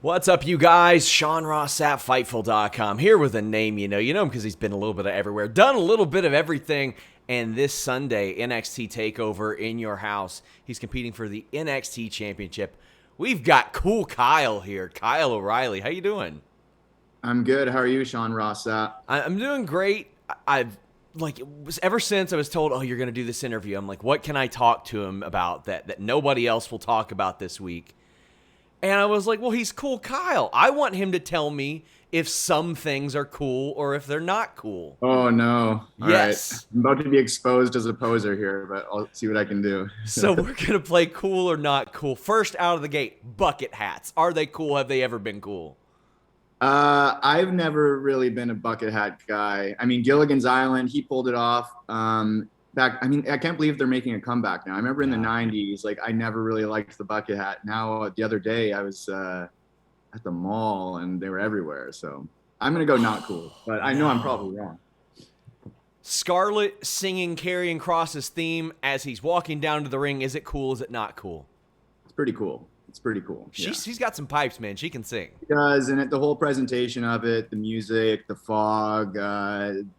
What's up, you guys? Sean Ross Sapp, Fightful.com, here with a name you know. You know him because he's been a little bit of everywhere, done a little bit of everything. And this Sunday, NXT Takeover in your house, he's competing for the NXT Championship. We've got Cool Kyle here, Kyle O'Reilly. How you doing? I'm good. How are you, Sean Ross Sapp? I'm doing great. Ever since I was told, oh, you're going to do this interview, I'm like, what can I talk to him about that nobody else will talk about this week? And I was like, well, he's Cool Kyle. I want him to tell me if some things are cool or if they're not cool. Oh, no. All yes. Right. I'm about to be exposed as a poser here, but I'll see what I can do. So we're going to play cool or not cool. First out of the gate, bucket hats. Are they cool? Have they ever been cool? I've never really been a bucket hat guy. I mean, Gilligan's Island, he pulled it off. I can't believe they're making a comeback now. I remember in the 90s, I never really liked the bucket hat. Now, the other day, I was at the mall and they were everywhere. So I'm going to go not cool, but I know I'm probably wrong. Scarlett singing Karrion Kross's theme as he's walking down to the ring. Is it cool? Is it not cool? It's pretty cool. It's pretty cool. She's got some pipes, man. She can sing. She does, and the whole presentation of it, the music, the fog,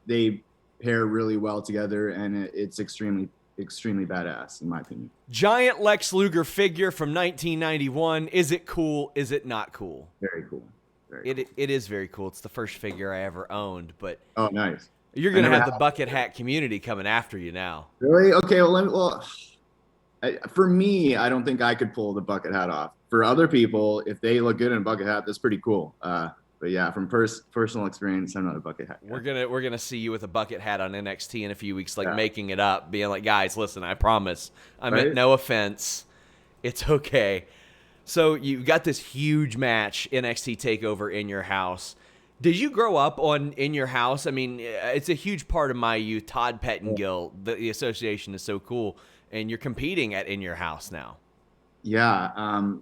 they pair really well together, and it's extremely, extremely badass, in my opinion. Giant Lex Luger figure from 1991. Is it cool? Is it not cool? Very cool. Very cool. It is very cool. It's the first figure I ever owned, but oh, nice. You're going to have the bucket hat community coming after you now. Really? Okay, for me, I don't think I could pull the bucket hat off. For other people, if they look good in a bucket hat, that's pretty cool. But yeah, from personal experience, I'm not a bucket hat guy. We're gonna see you with a bucket hat on NXT in a few weeks, making it up, being like, guys, listen, I promise, I meant no offense, it's okay. So you got this huge match, NXT Takeover in your house. Did you grow up on In Your House? I mean, it's a huge part of my youth. Todd Pettengill, the association is so cool, and you're competing at In Your House now. Yeah,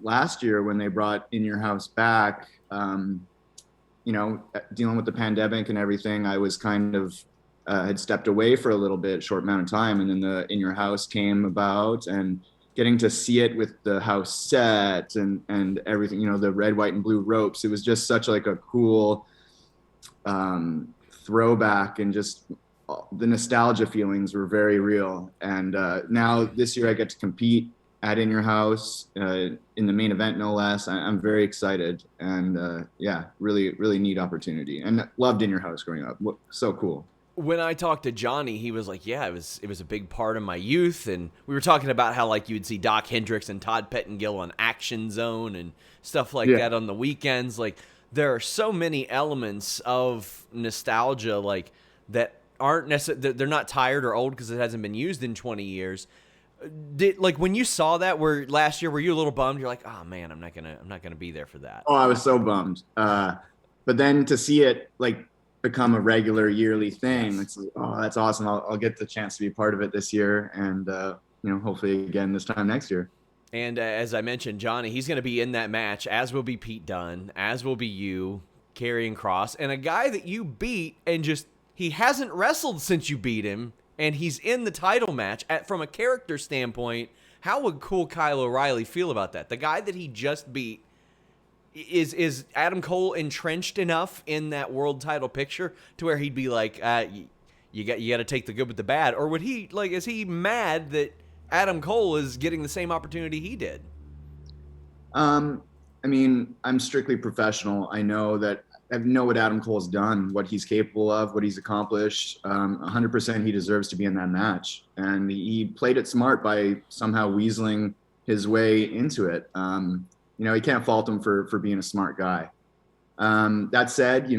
last year when they brought In Your House back, dealing with the pandemic and everything, I was kind of had stepped away for a little bit, short amount of time, and then the In Your House came about, and getting to see it with the house set and everything, the red, white, and blue ropes. It was just such a cool throwback, and just the nostalgia feelings were very real. And now this year I get to compete at In Your House in the main event, no less. I'm very excited, and really, really neat opportunity, and loved In Your House growing up. So cool. When I talked to Johnny, he was like, yeah, it was a big part of my youth, and we were talking about how you'd see Doc Hendricks and Todd Pettengill on Action Zone and stuff like that on the weekends. There are so many elements of nostalgia that aren't necessarily, they're not tired or old because it hasn't been used in 20 years. When you saw that last year, were you a little bummed? You're like, oh man, I'm not gonna be there for that. Oh, I was so bummed. But then to see it become a regular yearly thing, it's that's awesome. I'll get the chance to be part of it this year, and hopefully again this time next year. And as I mentioned, Johnny, he's going to be in that match, as will be Pete Dunne, as will be you, Karrion Kross, and a guy that you beat, and he hasn't wrestled since you beat him, and he's in the title match. From a character standpoint, how would Cool Kyle O'Reilly feel about that? The guy that he just beat, is Adam Cole entrenched enough in that world title picture to where he'd be like, you got to take the good with the bad? Or would he, is he mad that Adam Cole is getting the same opportunity he did? I mean, I'm strictly professional. I know what Adam Cole's done, what he's capable of, what he's accomplished. 100% he deserves to be in that match. And he played it smart by somehow weaseling his way into it. You can't fault him for being a smart guy. That said,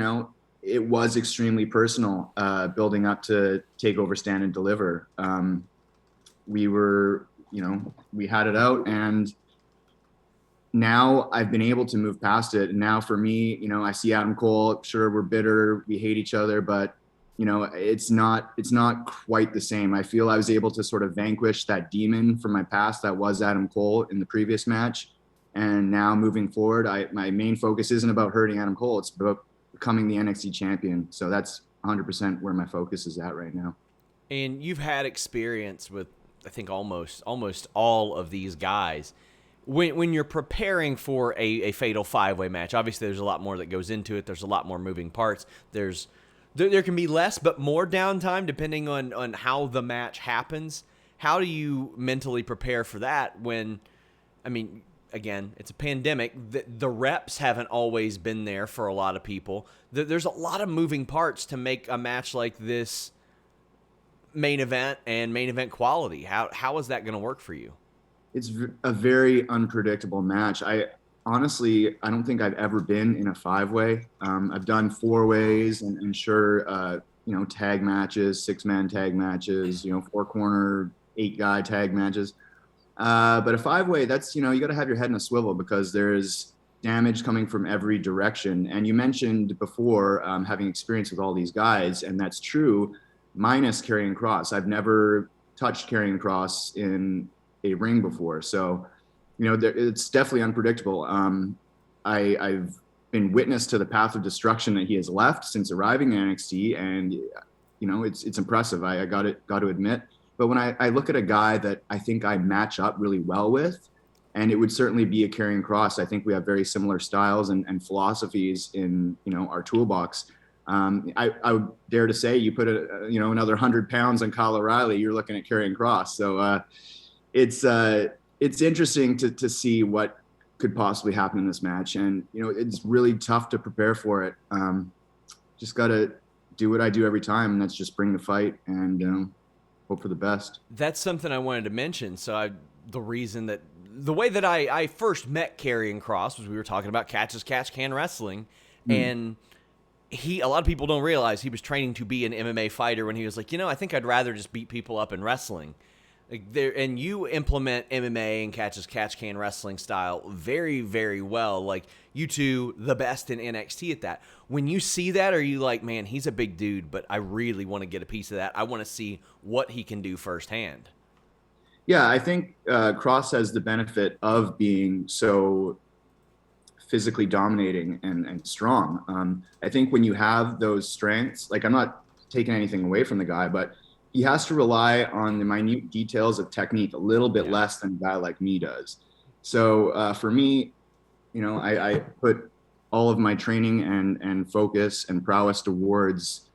it was extremely personal building up to Takeover Stand and Deliver. We had it out, and now I've been able to move past it. And now for me, I see Adam Cole, sure, we're bitter, we hate each other, but it's not quite the same. I feel I was able to sort of vanquish that demon from my past that was Adam Cole in the previous match. And now moving forward, my main focus isn't about hurting Adam Cole. It's about becoming the NXT champion. So that's 100% where my focus is at right now. And you've had experience with, I think, almost all of these guys. when you're preparing for a fatal 5-way match, obviously there's a lot more that goes into it. There's a lot more moving parts. There can be less but more downtime depending on how the match happens. How do you mentally prepare for that when, I mean, again, it's a pandemic. The reps haven't always been there for a lot of people. There's a lot of moving parts to make a match like this main event and main event quality. How is that going to work for you? It's a very unpredictable match. I don't think I've ever been in a 5-way. I've done 4-ways and sure, tag matches, 6-man tag matches, 4-corner, 8-guy tag matches. But a 5-way, that's, you got to have your head in a swivel because there's damage coming from every direction. And you mentioned before having experience with all these guys, and that's true, minus Karrion Kross. I've never touched Karrion Kross in a ring before. So, it's definitely unpredictable. I've been witness to the path of destruction that he has left since arriving in NXT, and it's impressive. I got to admit. But when I look at a guy that I think I match up really well with, and it would certainly be a Karrion Kross. I think we have very similar styles and philosophies in our toolbox. I would dare to say you put another 100 pounds on Kyle O'Reilly, you're looking at Karrion Kross. So it's interesting to see what could possibly happen in this match, and it's really tough to prepare for it. Just got to do what I do every time, and that's just bring the fight and hope for the best. That's something I wanted to mention. So the way that I first met Karrion Kross was we were talking about Catch as Catch Can Wrestling, and a lot of people don't realize he was training to be an MMA fighter when he was like, I think I'd rather just beat people up in wrestling. And you implement MMA and Catch as Catch Can Wrestling style very, very well. Like, you two, the best in NXT at that. When you see that, are you like, man, he's a big dude, but I really want to get a piece of that. I want to see what he can do firsthand. Yeah, I think Kross has the benefit of being so physically dominating and strong. I think when you have those strengths, like, I'm not taking anything away from the guy, but he has to rely on the minute details of technique a little bit less than a guy like me does. So for me, I put all of my training and focus and prowess towards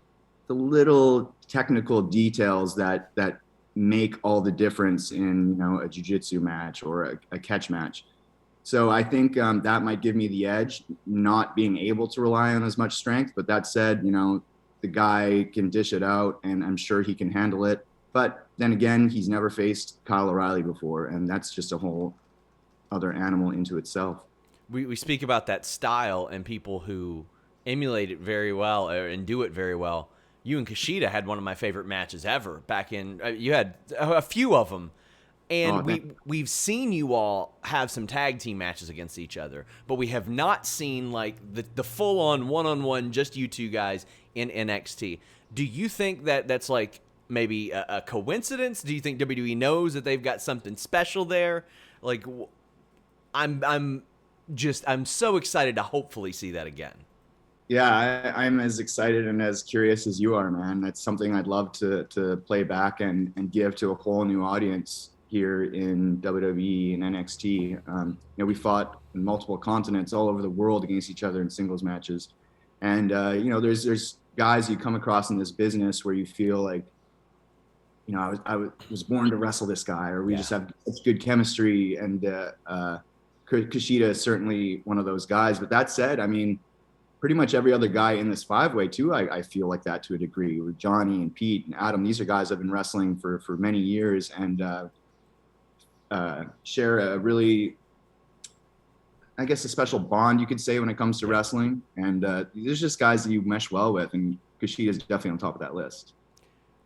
the little technical details that make all the difference in a jiu-jitsu match or a catch match. So I think that might give me the edge, not being able to rely on as much strength. But that said, the guy can dish it out, and I'm sure he can handle it. But then again, he's never faced Kyle O'Reilly before, and that's just a whole other animal into itself. We speak about that style and people who emulate it very well and do it very well. You and Kushida had one of my favorite matches ever back in. You had a few of them. And we've seen you all have some tag team matches against each other, but we have not seen like the full-on one-on-one, just you two guys in NXT. Do you think that that's like maybe a coincidence? Do you think WWE knows that they've got something special there? Like, I'm so excited to hopefully see that again. Yeah, I'm as excited and as curious as you are, man. That's something I'd love to play back and give to a whole new audience here in WWE and NXT. We fought in multiple continents all over the world against each other in singles matches. And, there's guys you come across in this business where you feel like, I was born to wrestle this guy, or we just have such good chemistry. And Kushida is certainly one of those guys. But that said, I mean, pretty much every other guy in this 5-way too, I feel like that to a degree. With Johnny and Pete and Adam, these are guys I've been wrestling for many years, and share a really, I guess, a special bond, you could say, when it comes to wrestling. And there's just guys that you mesh well with, and Kushida is definitely on top of that list.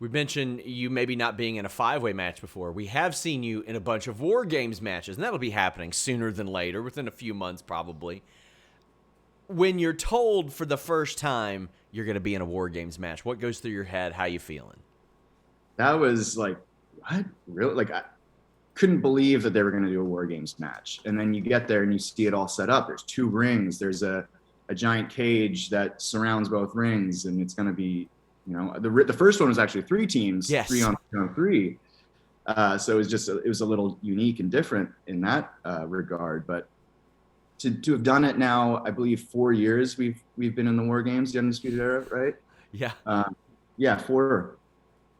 We mentioned you maybe not being in a 5-way match before. We have seen you in a bunch of WarGames matches, and that'll be happening sooner than later, within a few months probably. When you're told for the first time you're going to be in a WarGames match, what goes through your head? How you feeling? That was like, what? Really? Like, I couldn't believe that they were going to do a WarGames match. And then you get there and you see it all set up. There's 2 rings. There's a giant cage that surrounds both rings, and it's going to be, the first one was actually 3 teams, 3 on 3. So it was a little unique and different in that regard. But to have done it now, I believe 4 years we've been in the WarGames, the Undisputed Era, right? Yeah. Yeah, 4.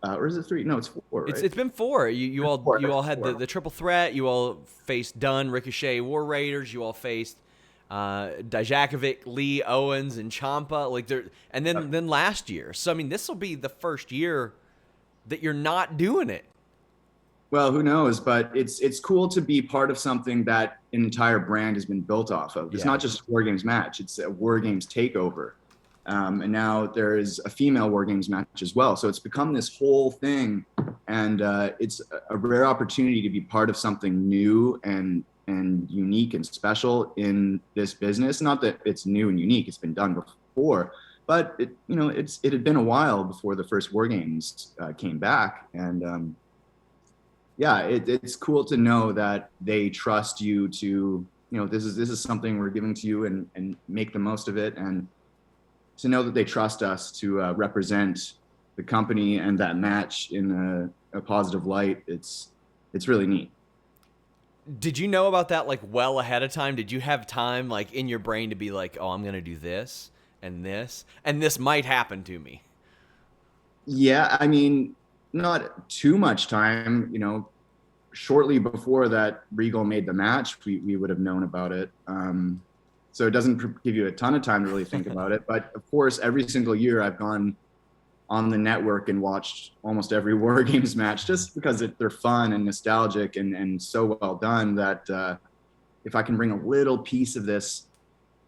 Or is it 3? No, it's 4, right? It's been 4. You all had the triple threat. You all faced Dunn, Ricochet, War Raiders. You all faced Dijakovic, Lee, Owens, and Ciampa. Like and then last year. So I mean, this will be the first year that you're not doing it. Well, who knows? But it's cool to be part of something that an entire brand has been built off of. It's not just a WarGames match; it's a WarGames Takeover, and now there is a female WarGames match as well. So it's become this whole thing, and it's a rare opportunity to be part of something new and unique and special in this business. Not that it's new and unique; it's been done before, but it had been a while before the first WarGames came back, and yeah, it's cool to know that they trust you to, this is something we're giving to you and make the most of it. And to know that they trust us to represent the company and that match in a positive light, it's really neat. Did you know about that like well ahead of time? Did you have time like in your brain to be like, oh, I'm going to do this and this might happen to me? Yeah, I mean, not too much time, shortly before that Regal made the match, we would have known about it. So it doesn't give you a ton of time to really think about it. But of course, every single year I've gone on the network and watched almost every WarGames match just because they're fun and nostalgic and so well done that if I can bring a little piece of this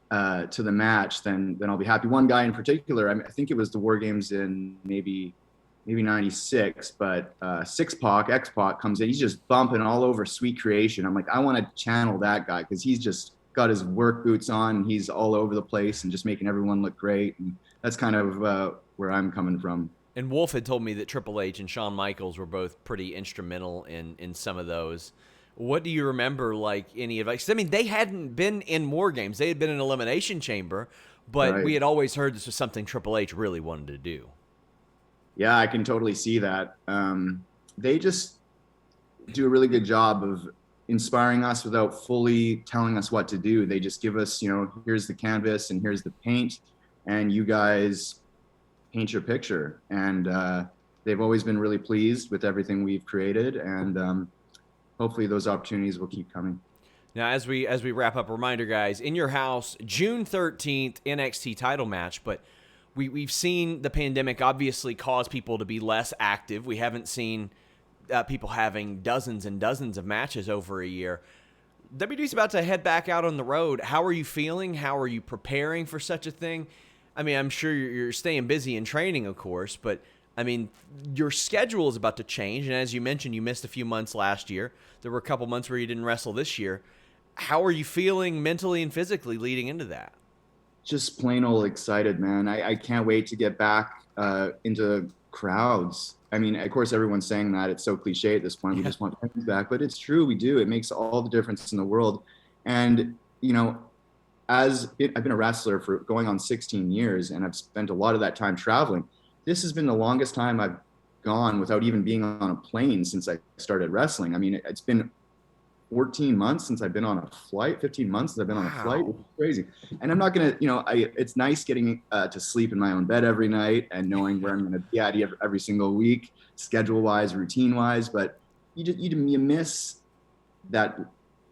to the match, then I'll be happy. One guy in particular, I think it was the WarGames in maybe 96, but X-Pac comes in. He's just bumping all over Sweet Creation. I'm like, I want to channel that guy because he's just got his work boots on and he's all over the place and just making everyone look great. And that's kind of where I'm coming from. And Wolf had told me that Triple H and Shawn Michaels were both pretty instrumental in some of those. What do you remember, like, any advice? I mean, they hadn't been in WarGames. They had been in Elimination Chamber, but Right. We had always heard this was something Triple H really wanted to do. Yeah, I can totally see that. They just do a really good job of inspiring us without fully telling us what to do. They just give us, here's the canvas and here's the paint, and you guys paint your picture. And they've always been really pleased with everything we've created, and hopefully those opportunities will keep coming. Now, as we wrap up, a reminder, guys, In Your House, June 13th, NXT title match, but we've seen the pandemic obviously cause people to be less active. We haven't seen people having dozens and dozens of matches over a year. WWE's about to head back out on the road. How are you feeling? How are you preparing for such a thing? I mean, I'm sure you're staying busy in training, of course, but I mean, your schedule is about to change. And as you mentioned, you missed a few months last year. There were a couple months where you didn't wrestle this year. How are you feeling mentally and physically leading into that? Just plain old excited, man. I can't wait to get back into crowds. I mean, of course, everyone's saying that. It's so cliche at this point. We just want fans back, but it's true. We do. It makes all the difference in the world. And, I've been a wrestler for going on 16 years, and I've spent a lot of that time traveling. This has been the longest time I've gone without even being on a plane since I started wrestling. I mean, it's been 14 months since I've been on a flight, 15 months since I've been on a flight. It's crazy. And I'm not going to, it's nice getting to sleep in my own bed every night and knowing where I'm going to be at every single week, schedule wise, routine wise, but you miss that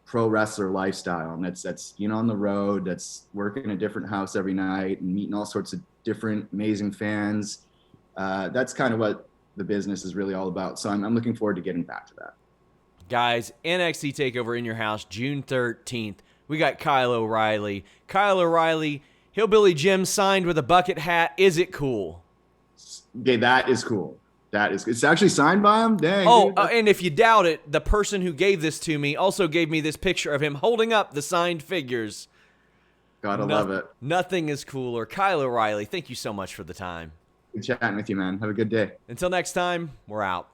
pro wrestler lifestyle. And that's on the road, that's working in a different house every night and meeting all sorts of different amazing fans. That's kind of what the business is really all about. So I'm looking forward to getting back to that. Guys, NXT TakeOver In Your House, June 13th. We got Kyle O'Reilly. Kyle O'Reilly, Hillbilly Jim signed with a bucket hat. Is it cool? Okay, that is cool. It's actually signed by him? Dang. Oh, and if you doubt it, the person who gave this to me also gave me this picture of him holding up the signed figures. Gotta love it. Nothing is cooler. Kyle O'Reilly, thank you so much for the time. Good chatting with you, man. Have a good day. Until next time, we're out.